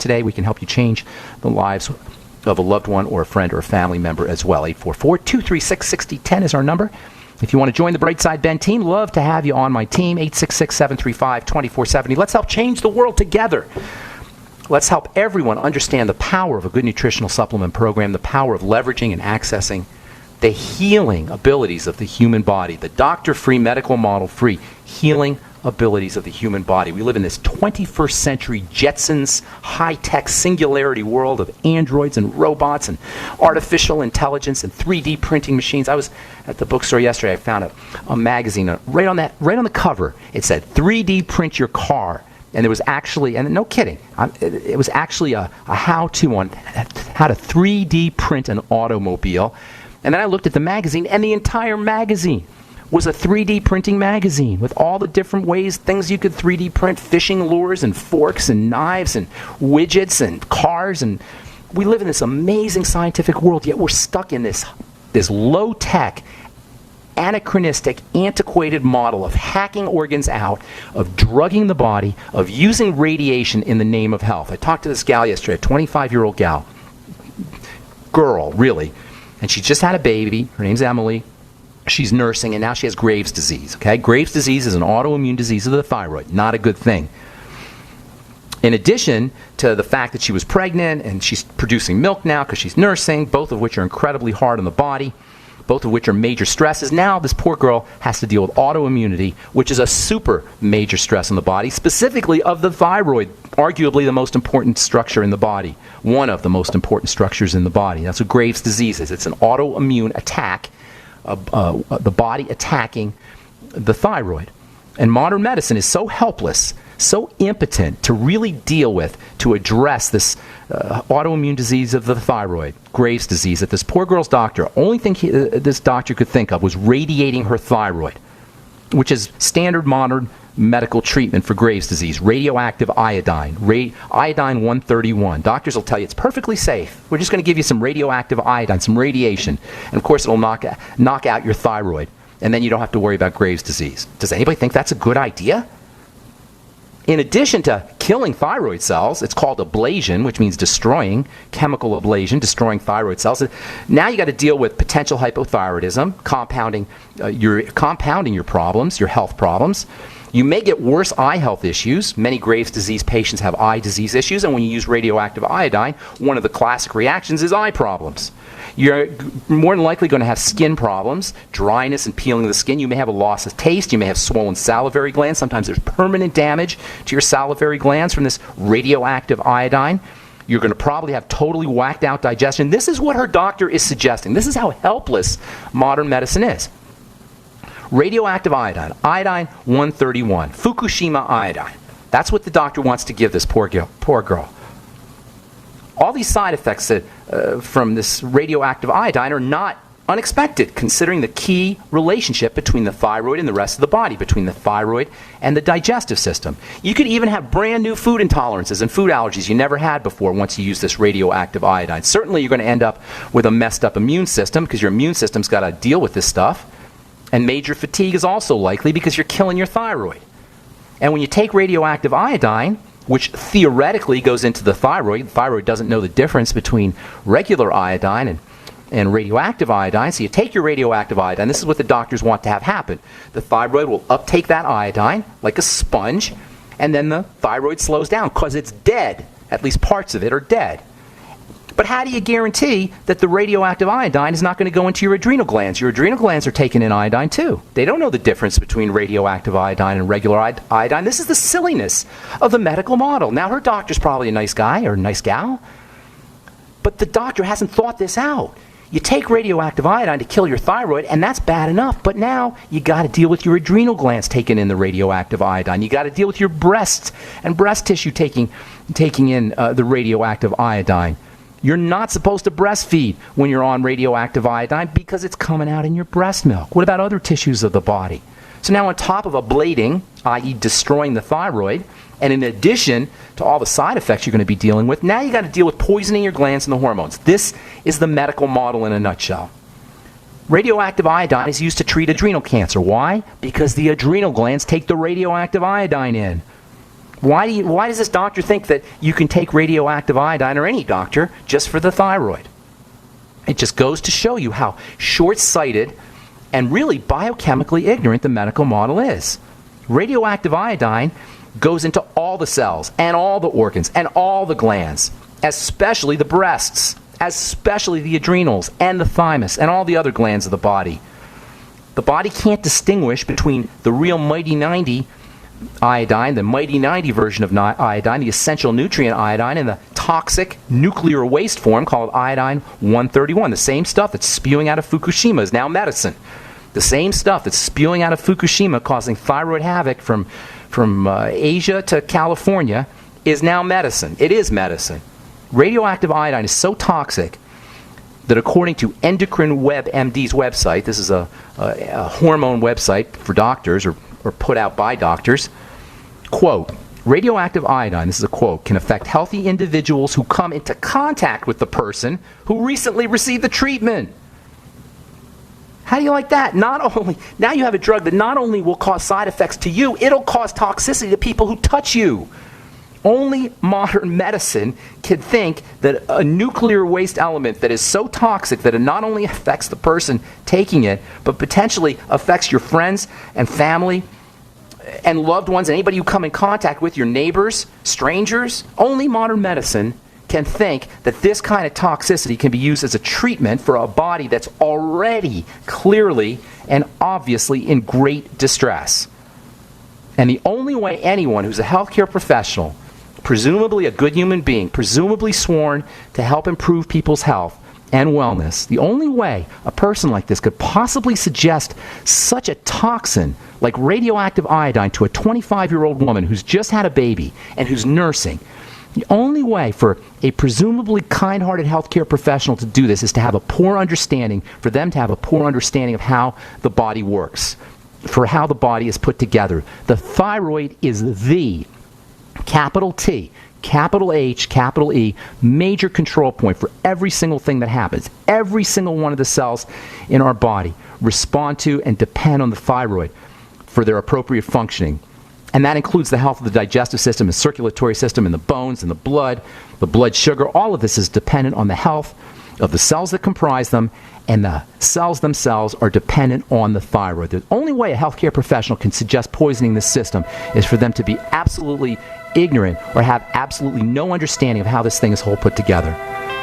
today. We can help you change the lives of a loved one or a friend or a family member as well. 844-236-6010 is our number. If you want to join the Brightside Ben team, love to have you on my team. 866-735-2470. Let's help change the world together. Let's help everyone understand the power of a good nutritional supplement program, the power of leveraging and accessing the healing abilities of the human body, the doctor-free, medical model-free healing abilities of the human body. We live in this 21st century Jetsons high-tech singularity world of androids and robots and artificial intelligence and 3D printing machines. I was at the bookstore yesterday. I found a magazine right on the cover. It said 3D print your car. And there was actually, and no kidding, it was actually a how-to on how to 3D print an automobile. And then I looked at the magazine, and the entire magazine was a 3D printing magazine with all the different ways, things you could 3D print, fishing lures and forks and knives and widgets and cars. And we live in this amazing scientific world, yet we're stuck in this low-tech, anachronistic, antiquated model of hacking organs out, of drugging the body, of using radiation in the name of health. I talked to this gal yesterday, a 25-year-old gal, girl, really, and she just had a baby. Her name's Emily. She's nursing, and now she has Graves' disease. Okay, Graves' disease is an autoimmune disease of the thyroid. Not a good thing. In addition to the fact that she was pregnant and she's producing milk now because she's nursing, both of which are incredibly hard on the body, both of which are major stresses. Now this poor girl has to deal with autoimmunity, which is a super major stress on the body, specifically of the thyroid, arguably the most important structure in the body, one of the most important structures in the body. That's what Graves' disease is. It's an autoimmune attack, the body attacking the thyroid. And modern medicine is so helpless, so impotent to really deal with, to address this autoimmune disease of the thyroid, Graves' disease, that this poor girl's doctor, only thing this doctor could think of was radiating her thyroid, which is standard modern medical treatment for Graves' disease, radioactive iodine, iodine 131. Doctors will tell you it's perfectly safe. We're just going to give you some radioactive iodine, some radiation, and of course it'll knock out your thyroid, and then you don't have to worry about Graves' disease. Does anybody think that's a good idea? In addition to killing thyroid cells, it's called ablation, which means destroying, chemical ablation, destroying thyroid cells. Now you got to deal with potential hypothyroidism, compounding your problems, your health problems. You may get worse eye health issues. Many Graves' disease patients have eye disease issues, and when you use radioactive iodine, one of the classic reactions is eye problems. You're more than likely going to have skin problems, dryness and peeling of the skin. You may have a loss of taste. You may have swollen salivary glands. Sometimes there's permanent damage to your salivary glands from this radioactive iodine. You're going to probably have totally whacked out digestion. This is what her doctor is suggesting. This is how helpless modern medicine is. Radioactive iodine, iodine 131, Fukushima iodine. That's what the doctor wants to give this poor girl. All these side effects from this radioactive iodine are not unexpected, considering the key relationship between the thyroid and the rest of the body, between the thyroid and the digestive system. You could even have brand new food intolerances and food allergies you never had before once you use this radioactive iodine. Certainly you're going to end up with a messed up immune system because your immune system's got to deal with this stuff. And major fatigue is also likely because you're killing your thyroid. And when you take radioactive iodine, which theoretically goes into the thyroid doesn't know the difference between regular iodine and radioactive iodine. So you take your radioactive iodine. This is what the doctors want to have happen. The thyroid will uptake that iodine like a sponge, and then the thyroid slows down because it's dead. At least parts of it are dead. But how do you guarantee that the radioactive iodine is not going to go into your adrenal glands? Your adrenal glands are taking in iodine too. They don't know the difference between radioactive iodine and regular iodine. This is the silliness of the medical model. Now, her doctor's probably a nice guy or a nice gal, but the doctor hasn't thought this out. You take radioactive iodine to kill your thyroid, and that's bad enough. But now you got to deal with your adrenal glands taking in the radioactive iodine. You got to deal with your breasts and breast tissue taking in the radioactive iodine. You're not supposed to breastfeed when you're on radioactive iodine because it's coming out in your breast milk. What about other tissues of the body? So now on top of ablating, i.e. destroying the thyroid, and in addition to all the side effects you're going to be dealing with, now you got to deal with poisoning your glands and the hormones. This is the medical model in a nutshell. Radioactive iodine is used to treat adrenal cancer. Why? Because the adrenal glands take the radioactive iodine in. Why does this doctor think that you can take radioactive iodine, or any doctor, just for the thyroid? It just goes to show you how short-sighted and really biochemically ignorant the medical model is. Radioactive iodine goes into all the cells and all the organs and all the glands, especially the breasts, especially the adrenals and the thymus and all the other glands of the body. The body can't distinguish between the real Mighty 90 iodine, the Mighty 90 version of iodine, the essential nutrient iodine, and the toxic nuclear waste form called iodine 131. The same stuff that's spewing out of Fukushima is now medicine. The same stuff that's spewing out of Fukushima, causing thyroid havoc from Asia to California, is now medicine. It is medicine. Radioactive iodine is so toxic that according to Endocrine Web MD's website, this is a hormone website for doctors, or put out by doctors, quote, radioactive iodine, this is a quote, can affect healthy individuals who come into contact with the person who recently received the treatment. How do you like that? Now you have a drug that not only will cause side effects to you, it'll cause toxicity to people who touch you. Only modern medicine can think that a nuclear waste element that is so toxic that it not only affects the person taking it, but potentially affects your friends and family and loved ones, and anybody you come in contact with, your neighbors, strangers. Only modern medicine can think that this kind of toxicity can be used as a treatment for a body that's already clearly and obviously in great distress. And the only way anyone who's a healthcare professional, presumably a good human being, presumably sworn to help improve people's health and wellness, the only way a person like this could possibly suggest such a toxin like radioactive iodine to a 25-year-old woman who's just had a baby and who's nursing, the only way for a presumably kind-hearted healthcare professional to do this is to have a poor understanding, for them to have a poor understanding of how the body works, for how the body is put together. The thyroid is the capital T, capital H, capital E, major control point for every single thing that happens. Every single one of the cells in our body respond to and depend on the thyroid for their appropriate functioning. And that includes the health of the digestive system, the circulatory system, and the bones, and the blood sugar. All of this is dependent on the health of the cells that comprise them, and the cells themselves are dependent on the thyroid. The only way a healthcare professional can suggest poisoning this system is for them to be absolutely ignorant or have absolutely no understanding of how this thing is whole put together.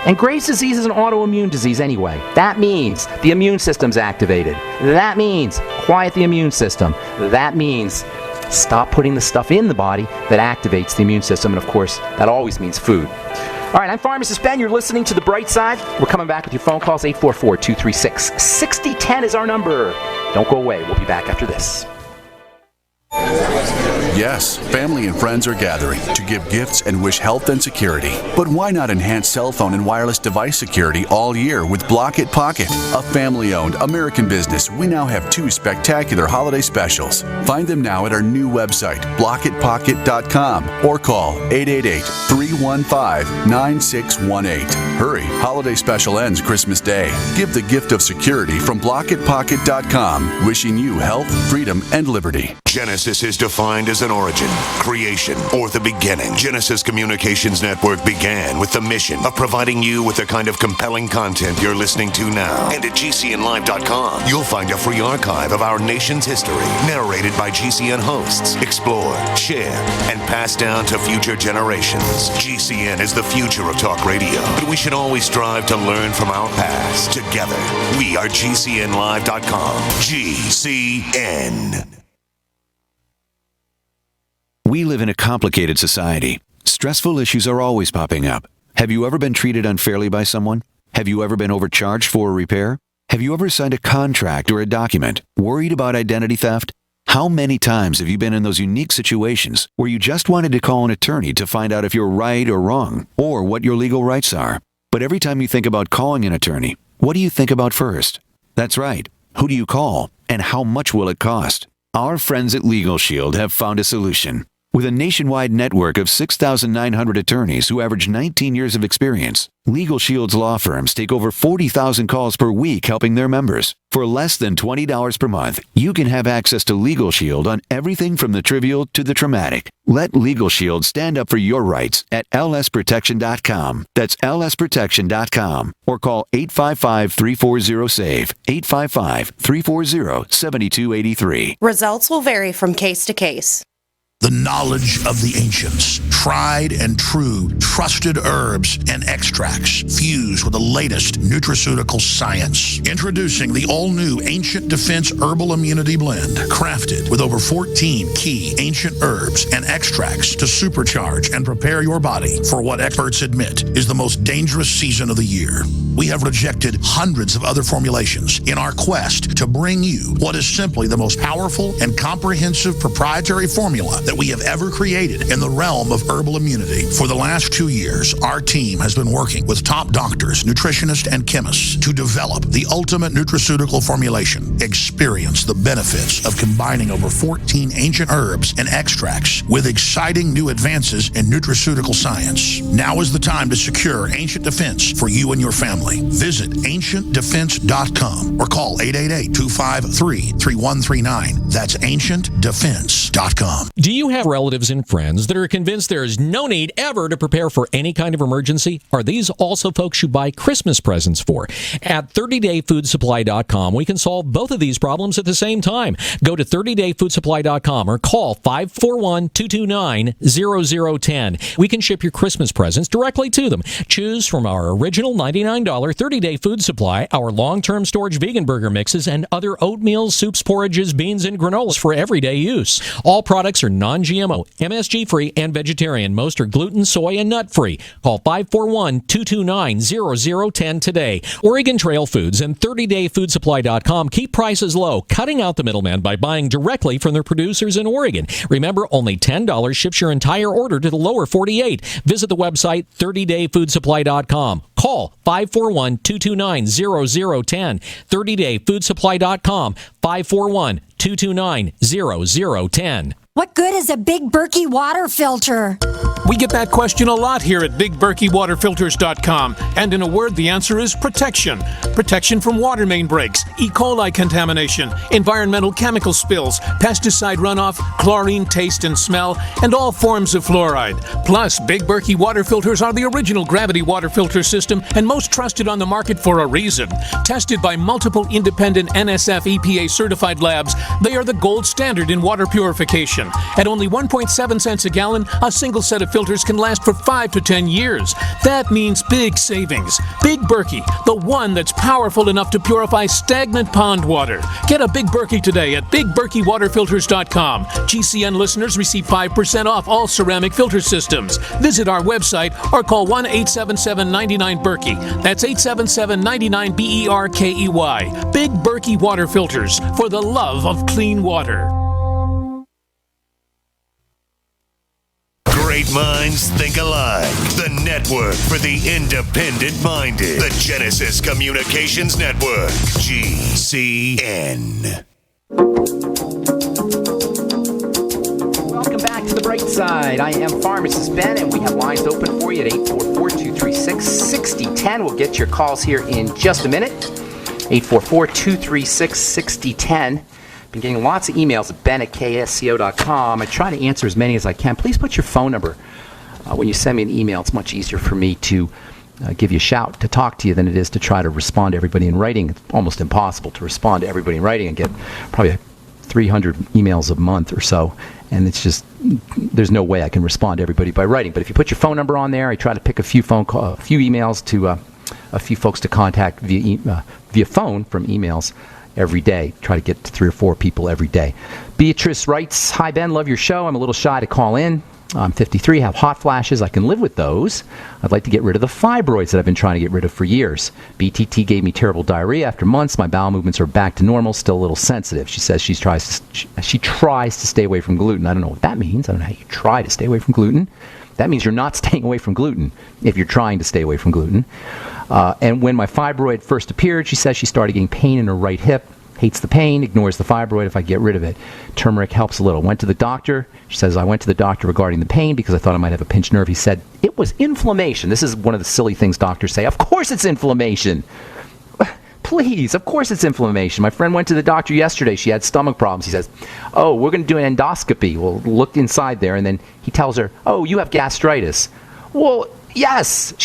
And Graves' disease is an autoimmune disease anyway. That means the immune system's activated. That means quiet the immune system. That means stop putting the stuff in the body that activates the immune system. And of course, that always means food. All right, I'm Pharmacist Ben. You're listening to The Bright Side. We're coming back with your phone calls. 844-236-6010 is our number. Don't go away. We'll be back after this. Yes, family and friends are gathering to give gifts and wish health and security. But why not enhance cell phone and wireless device security all year with Block It Pocket? A family-owned American business, we now have 2 spectacular holiday specials. Find them now at our new website, blockitpocket.com, or call 888-315-9618. Hurry, holiday special ends Christmas Day. Give the gift of security from blockitpocket.com, wishing you health, freedom, and liberty. Genesis is defined as an origin, creation, or the beginning. Genesis Communications Network began with the mission of providing you with the kind of compelling content you're listening to now. And at GCNlive.com, you'll find a free archive of our nation's history, narrated by GCN hosts, explored, shared, and passed down to future generations. GCN is the future of talk radio, but we should always strive to learn from our past. Together, we are GCNlive.com. GCN. We live in a complicated society. Stressful issues are always popping up. Have you ever been treated unfairly by someone? Have you ever been overcharged for a repair? Have you ever signed a contract or a document worried about identity theft? How many times have you been in those unique situations where you just wanted to call an attorney to find out if you're right or wrong, or what your legal rights are? But every time you think about calling an attorney, what do you think about first? That's right. Who do you call, and how much will it cost? Our friends at Legal Shield have found a solution. With a nationwide network of 6,900 attorneys who average 19 years of experience, Legal Shield's law firms take over 40,000 calls per week helping their members. For less than $20 per month, you can have access to Legal Shield on everything from the trivial to the traumatic. Let Legal Shield stand up for your rights at lsprotection.com. That's lsprotection.com. Or call 855-340-SAVE, 855-340-7283. Results will vary from case to case. The knowledge of the ancients, tried and true, trusted herbs and extracts fused with the latest nutraceutical science. Introducing the all-new Ancient Defense Herbal Immunity Blend, crafted with over 14 key ancient herbs and extracts to supercharge and prepare your body for what experts admit is the most dangerous season of the year. We have rejected hundreds of other formulations in our quest to bring you what is simply the most powerful and comprehensive proprietary formula that we have ever created in the realm of herbal immunity. For the last 2 years, our team has been working with top doctors, nutritionists, and chemists to develop the ultimate nutraceutical formulation. Experience the benefits of combining over 14 ancient herbs and extracts with exciting new advances in nutraceutical science. Now is the time to secure Ancient Defense for you and your family. Visit ancientdefense.com or call 888-253-3139. That's ancientdefense.com. Do you have relatives and friends that are convinced there is no need ever to prepare for any kind of emergency? Are these also folks you buy Christmas presents for? At 30dayfoodsupply.com, we can solve both of these problems at the same time. Go to 30dayfoodsupply.com or call 541-229-0010. We can ship your Christmas presents directly to them. Choose from our original $99 30-day food supply, our long-term storage vegan burger mixes, and other oatmeal, soups, porridges, beans, and granolas for everyday use. All products are non-GMO, MSG-free, and vegetarian. Most are gluten, soy, and nut-free. Call 541-229-0010 today. Oregon Trail Foods and 30dayfoodsupply.com keep prices low, cutting out the middleman by buying directly from their producers in Oregon. Remember, only $10 ships your entire order to the lower 48. Visit the website 30dayfoodsupply.com. Call 541-229-0010. 30dayfoodsupply.com. 541-229-0010. What good is a Big Berkey water filter? We get that question a lot here at BigBerkeyWaterFilters.com. And in a word, the answer is protection. Protection from water main breaks, E. coli contamination, environmental chemical spills, pesticide runoff, chlorine taste and smell, and all forms of fluoride. Plus, Big Berkey water filters are the original gravity water filter system and most trusted on the market for a reason. Tested by multiple independent NSF EPA certified labs, they are the gold standard in water purification. At only 1.7 cents a gallon, a single set of filters can last for 5 to 10 years. That means big savings. Big Berkey, the one that's powerful enough to purify stagnant pond water. Get a Big Berkey today at BigBerkeyWaterFilters.com. GCN listeners receive 5% off all ceramic filter systems. Visit our website or call 1-877-99-BERKEY. That's 877-99-BERKEY. Big Berkey Water Filters, for the love of clean water. Great minds think alike. The network for the independent-minded. The Genesis Communications Network. GCN. Welcome back to The Bright Side. I am Pharmacist Ben, and we have lines open for you at 844-236-6010. We'll get your calls here in just a minute. 844-236-6010. Been getting lots of emails at ben@ksco.com. I try to answer as many as I can. Please put your phone number when you send me an email. It's much easier for me to give you a shout, to talk to you, than it is to try to respond to everybody in writing. It's almost impossible to respond to everybody in writing and get probably 300 emails a month or so. And it's just, there's no way I can respond to everybody by writing. But if you put your phone number on there, I try to pick a few emails to a few folks to contact via phone from emails every day. Try to get to 3 or 4 people every day. Beatrice writes, "Hi Ben, love your show. I'm a little shy to call in. I'm 53, have hot flashes. I can live with those. I'd like to get rid of the fibroids that I've been trying to get rid of for years. BTT gave me terrible diarrhea after months. My bowel movements are back to normal, still a little sensitive." She says she tries to stay away from gluten. I don't know what that means. I don't know how you try to stay away from gluten. That means you're not staying away from gluten if you're trying to stay away from gluten. And when my fibroid first appeared, she says she started getting pain in her right hip. Hates the pain, ignores the fibroid if I get rid of it. Turmeric helps a little. Went to the doctor. She says, I went to the doctor regarding the pain because I thought I might have a pinched nerve. He said, it was inflammation. This is one of the silly things doctors say. Of course it's inflammation. Please, of course it's inflammation. My friend went to the doctor yesterday. She had stomach problems. He says, oh, we're going to do an endoscopy. We'll look inside there, and then he tells her, oh, you have gastritis. Well, yes. She